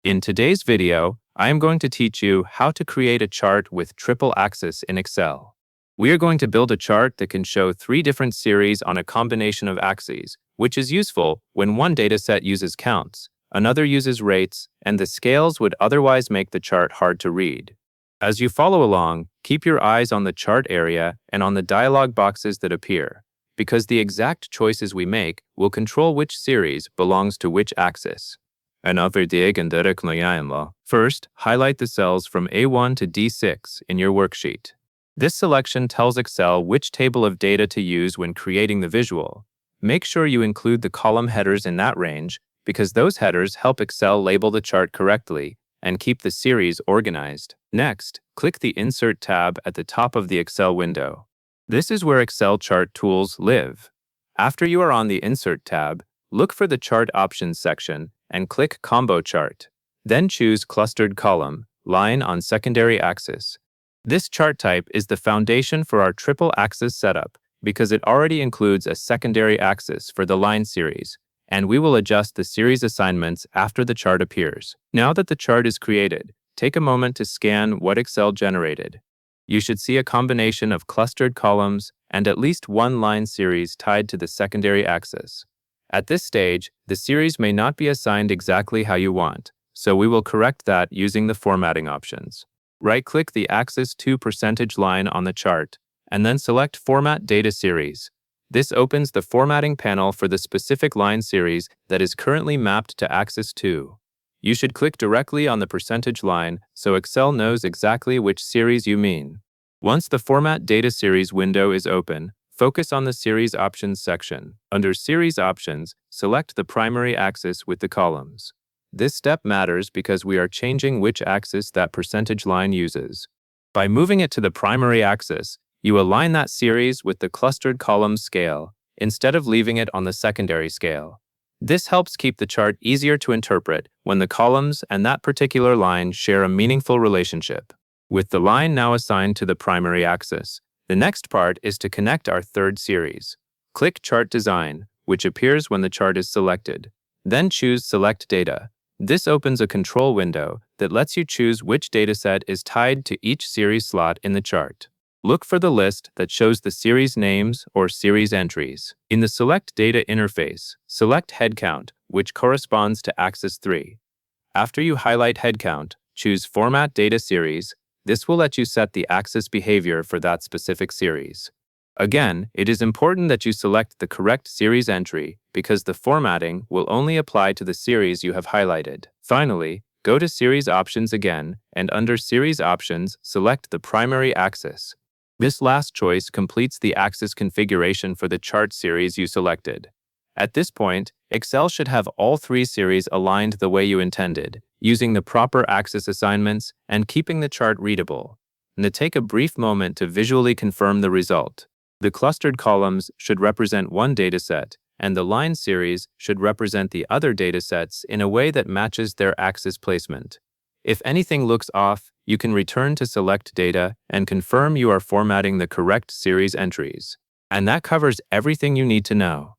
In today's video, I am going to teach you how to create a chart with triple axis in Excel. We are going to build a chart that can show 3 different series on a combination of axes, which is useful when one dataset uses counts, another uses rates, and the scales would otherwise make the chart hard to read. As you follow along, keep your eyes on the chart area and on the dialog boxes that appear, because the exact choices we make will control which series belongs to which axis. First, highlight the cells from A1 to D6 in your worksheet. This selection tells Excel which table of data to use when creating the visual. Make sure you include the column headers in that range, because those headers help Excel label the chart correctly and keep the series organized. Next, click the Insert tab at the top of the Excel window. This is where Excel chart tools live. After you are on the Insert tab, look for the Chart Options section and click Combo Chart. Then choose Clustered Column, Line on Secondary Axis. This chart type is the foundation for our triple axis setup because it already includes a secondary axis for the line series, and we will adjust the series assignments after the chart appears. Now that the chart is created, take a moment to scan what Excel generated. You should see a combination of clustered columns and at least one line series tied to the secondary axis. At this stage, the series may not be assigned exactly how you want, so we will correct that using the formatting options. Right-click the Axis 2 percentage line on the chart, and then select Format Data Series. This opens the formatting panel for the specific line series that is currently mapped to Axis 2. You should click directly on the percentage line so Excel knows exactly which series you mean. Once the Format Data Series window is open, focus on the Series Options section. Under Series Options, select the primary axis with the columns. This step matters because we are changing which axis that percentage line uses. By moving it to the primary axis, you align that series with the clustered columns scale instead of leaving it on the secondary scale. This helps keep the chart easier to interpret when the columns and that particular line share a meaningful relationship. With the line now assigned to the primary axis, the next part is to connect our third series. Click Chart Design, which appears when the chart is selected. Then choose Select Data. This opens a control window that lets you choose which dataset is tied to each series slot in the chart. Look for the list that shows the series names or series entries. In the Select Data interface, select Head Count, which corresponds to Axis 3. After you highlight Head Count, choose Format Data Series. This will let you set the axis behavior for that specific series. Again, it is important that you select the correct series entry because the formatting will only apply to the series you have highlighted. Finally, go to Series Options again, and under Series Options, select the primary axis. This last choice completes the axis configuration for the chart series you selected. At this point, Excel should have all 3 series aligned the way you intended, using the proper axis assignments and keeping the chart readable. Now take a brief moment to visually confirm the result. The clustered columns should represent one dataset, and the line series should represent the other datasets in a way that matches their axis placement. If anything looks off, you can return to Select Data and confirm you are formatting the correct series entries. And that covers everything you need to know.